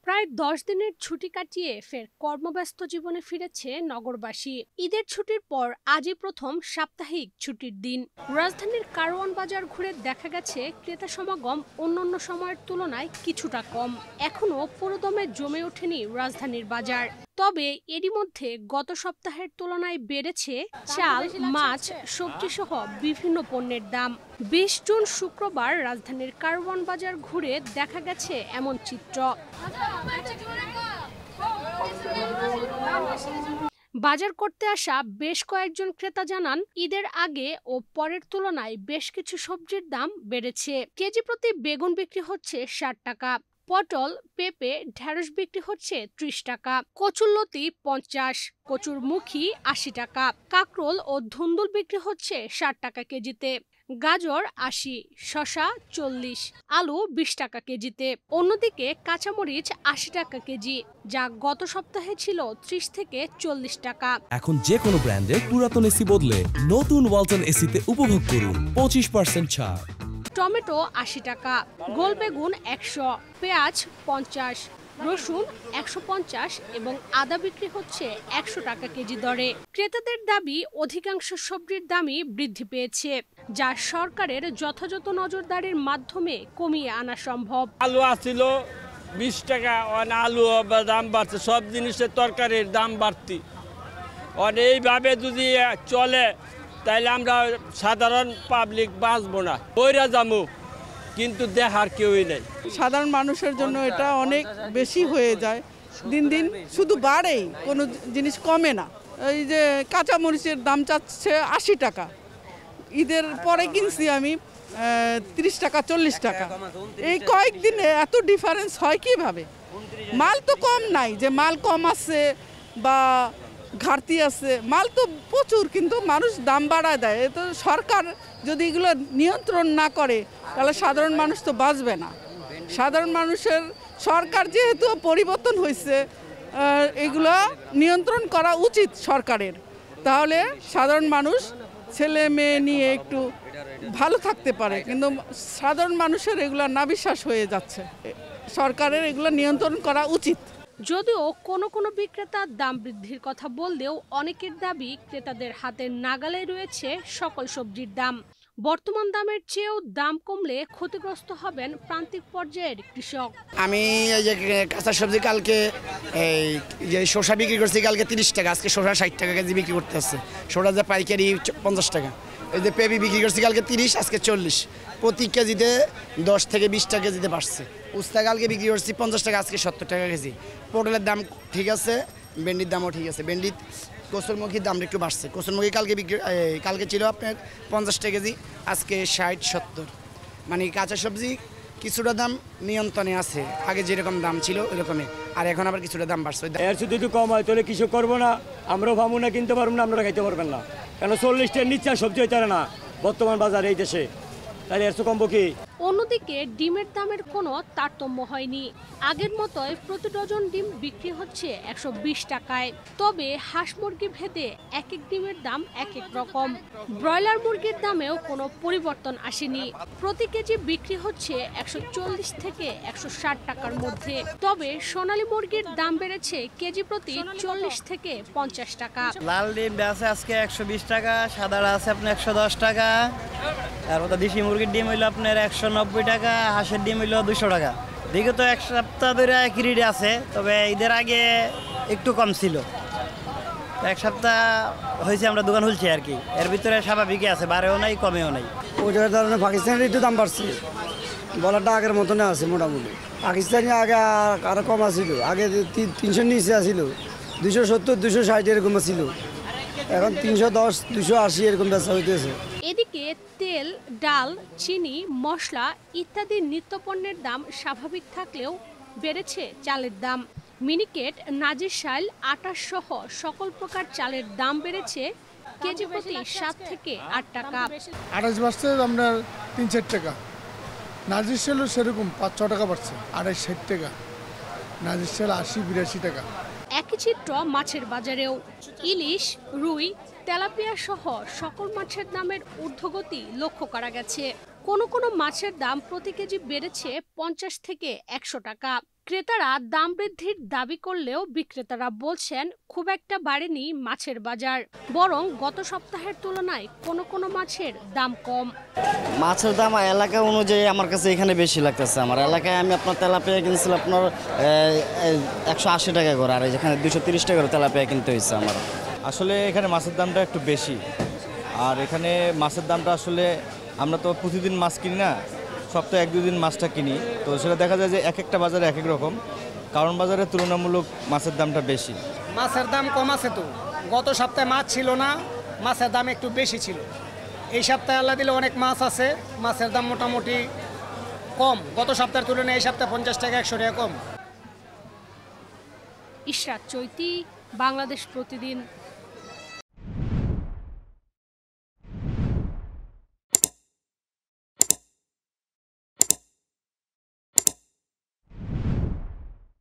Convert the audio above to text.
প্রায় 10 দিনের ছুটি কাটিয়ে ফের কর্মব্যস্ত জীবনে ফিরেছে নগরবাসী। ঈদের ছুটির পর আজই প্রথম সাপ্তাহিক ছুটির দিন। রাজধানীর কারওয়ান বাজার ঘুরে দেখা গেছে ক্রেতা সমাগম অন্যান্য সময়ের তুলনায় কিছুটা কম। এখনো পুরোদমে জমে ওঠেনি রাজধানীর বাজার। তবে এরই মধ্যে গত সপ্তাহের তুলনায় বেড়েছে চাল, মাছ, সবজি সহ বিভিন্ন পণ্যের দাম। 20 জুন শুক্রবার রাজধানীর কারওয়ান বাজার ঘুরে দেখা গেছে এমন চিত্র। বাজার করতে আসা বেশ কয়েকজন ক্রেতা জানান, ঈদের আগে ও পরের তুলনায় বেশ কিছু সবজির দাম বেড়েছে। কেজি প্রতি বেগুন বিক্রি হচ্ছে 60 টাকা, পটল, পেঁপে, ঢেঁড়স বিক্রি হচ্ছে 30 টাকা, কচুরলতি 50, কচুরমুখী 80 টাকা, কাকরোল ও ধুন্দুল বিক্রি হচ্ছে 60 টাকা কেজিতে, গাজর 80, শসা 40, আলু 20 টাকা কেজিতে। অন্যদিকে কাঁচামরিচ 80 টাকা কেজি, যা গত সপ্তাহে ছিল 30 থেকে 40 টাকা। এখন যে কোনো ব্র্যান্ডের পুরাতন এসি বদলে নতুন ওয়ালটন এসিতে উপভোগ করুন 25% ছাড়। টমেটো 80 টাকা, গোল বেগুন 100, পেঁয়াজ 50, রসুন 150 এবং আদা বিক্রি হচ্ছে 100 টাকা কেজি দরে। ক্রেতাদের দাবি, অধিকাংশ সবজির দামই বৃদ্ধি পেয়েছে, যা সরকারের যথাযথ নজরদারির মাধ্যমে কমিয়ে আনা সম্ভব। আলু আসছিল 20 টাকা, আলু দাম বাড়ছে, সব জিনিসের তরকারির দাম বাড়তি। এইভাবে যদি চলে তাইলে আমরা সাধারণ পাবলিক বাঁচবো না, বইরা যাবো, কিন্তু দেখার কেউই নেই। সাধারণ মানুষের জন্য এটা অনেক বেশি হয়ে যায়, দিন দিন শুধু বাড়েই, কোনো জিনিস কমে না। এই যে কাঁচামরিচের দাম চাচ্ছে 80 টাকা, ঈদের পরে কিনছি আমি 30 টাকা 40 টাকা। এই কয়েকদিনে এত ডিফারেন্স হয় কিভাবে? মাল তো কম নাই, যে মাল কম আছে বা ঘাটতি আছে, মাল তো প্রচুর, কিন্তু মানুষ দাম বাড়ায় দেয়। তো সরকার যদি এগুলো নিয়ন্ত্রণ না করে তাহলে সাধারণ মানুষ তো বাঁচবে না। সাধারণ মানুষের, সরকার যেহেতু পরিবর্তন হয়েছে, এগুলো নিয়ন্ত্রণ করা উচিত সরকারের, তাহলে সাধারণ মানুষ ছেলে মেয়ে নিয়ে একটু ভালো থাকতে পারে। কিন্তু সাধারণ মানুষের এগুলো না বিশ্বাস হয়ে যাচ্ছে, সরকারের এগুলো নিয়ন্ত্রণ করা উচিত। যদিও কোনো কোনো বিক্রেতা দাম বৃদ্ধির কথা বললেও অনেকের দাবি, ক্রেতাদের হাতের নাগালে রয়েছে সকল সবজির দাম। বর্তমান দামের চেয়েও দাম কমলে ক্ষতিগ্রস্ত হবেন প্রান্তিক পর্যায়ের কৃষক। আমি এই যে কাঁচা সবজি কালকে এই যে শসা বিক্রি করছি কালকে 30 টাকা, আজকে শসা 60 টাকা কেজি বিক্রি করতে আছে। শসা যে পাইকারি 50 টাকা। এই যে পেঁপে বিক্রি করছি কালকে 30, আজকে 40, প্রতি কেজিতে 10 থেকে 20 টাকা কেজিতে বাড়ছে। উস্তা কালকে বিক্রি করছি 50 টাকা, আজকে 70 টাকা কেজি। পটলের দাম ঠিক আছে, ভেন্ডির দামও ঠিক আছে। ভেন্ডি, কচুরমুখীর দামটা একটু বাড়ছে। কচুরমুখী কালকে ছিল আপনার 50 টাকা কেজি, আজকে 60-70। মানে কাঁচা সবজি কিছুটা দাম নিয়ন্ত্রণে আছে, আগে যেরকম দাম ছিল ওইরকমই, আর এখন আবার কিছুটা দাম বাড়ছে। এর শুধু একটু কম হয় তাহলে কিছু করবো না, আমরাও ভাবো না, কিনতে পারবো না, আপনারা খাইতে পারবেন না। কেন 40 টাকার নিচে সবজি হইতে পারে না বর্তমান বাজারে এই দেশে, তাহলে এর কমবো কি? অন্যদিকে ডিমের দামের কোনো তারতম্য হয়নি। আগের মতোই প্রতি ডজন ডিম বিক্রি হচ্ছে 120 টাকায়। তবে হাঁস মুরগি ভেদে এক এক ডিমের দাম এক এক রকম। ব্রয়লার মুরগির দামেও কোনো পরিবর্তন আসেনি। প্রতি কেজি বিক্রি হচ্ছে 140 থেকে 160 টাকার মধ্যে। তবে সোনালী মুরগির দাম বেড়েছে কেজি প্রতি 40 থেকে 50 টাকা। লাল ডিম আছে আজকে 120 টাকা, সাদা আছে আপনার 110 টাকা, তারপর দেশি মুরগির ডিম হইলো আপনার 190 টাকা, হাঁসের ডিম হইলো 200 টাকা। বিগত এক সপ্তাহ ধরে একই রেট আছে, তবে ঈদের আগে একটু কম ছিল। এক সপ্তাহ হয়েছে আমরা দোকান খুলছি আর কি, এর ভিতরে স্বাভাবিকই আছে, বাড়েও নাই কমেও নাই। ওইটার কারণে পাকিস্তানের একটু দাম বাড়ছে, বলারটা আগের মতনে আছে মোটামুটি। পাকিস্তানি আগে আরও কম আছিল, আগে 300 নিচে আছিল, 270 260 এরকম ছিল, এখন 310 280 এরকম বেচা হইতেছে। এদিকে তেল, ডাল, চিনি, মশলা ইত্যাদি নিত্যপণ্যের দাম স্বাভাবিক থাকলেও বেড়েছে চালের দাম। মিনিকেট, নাজিরশাইল, আটা সহ সকল প্রকার চালের দাম বেড়েছে কেজি প্রতি 7 থেকে 8 টাকা। আঠাশ বাড়ছে আপনার 3-4 টাকা, নাজিরশাইলও সেরকম 5-6 টাকা বাড়ছে, 28-60 টাকা, নাজিরশাইল 80-82 টাকা। একই চিত্র মাছের বাজারেও। ইলিশ, রুই, তেলাপিয়া সহ সকল মাছের দামের ঊর্ধ্বগতি লক্ষ্য করা গেছে। কোনো কোনো মাছের দাম প্রতি কেজি বেড়েছে 50 থেকে 100 টাকা। ক্রেতারা দাম বৃদ্ধির দাবি করলেও বিক্রেতারা বলছেন খুব একটা বাড়েনি মাছের বাজার, বরং গত সপ্তাহের তুলনায় কোনো কোনো মাছের দাম কম। মাছের দাম এলাকা অনুযায়ী আমার কাছে এখানে বেশি লাগতেছে। আমার এলাকায় আমি আপনার তেলাপিয়া কিনছিলাম আপনার 180 টাকা করে, আর যেখানে 230 টাকা করে তেলাপিয়া কিনতে হয়েছে আমার। আসলে এখানে মাছের দামটা একটু বেশি, আর এখানে মাছের দামটা আসলে আমরা তো প্রতিদিন মাছ কিনি না, সপ্তাহে 1-2 দিন মাছটা কিনি, তো সেটা দেখা যায় যে এক একটা বাজারে এক এক রকম, কারণ বাজারে তুলনামূলক মাছের দামটা বেশি। মাছের দাম কম আছে তো, গত সপ্তাহে মাছ ছিল না, মাছের দাম একটু বেশি ছিল। এই সপ্তাহে আল্লাহ দিলে অনেক মাছ আছে, মাছের দাম মোটামুটি কম, গত সপ্তাহের তুলনায় এই সপ্তাহে 50 টাকা 100 টাকা কম। ইশরাত চৈতি, বাংলাদেশ প্রতিদিন।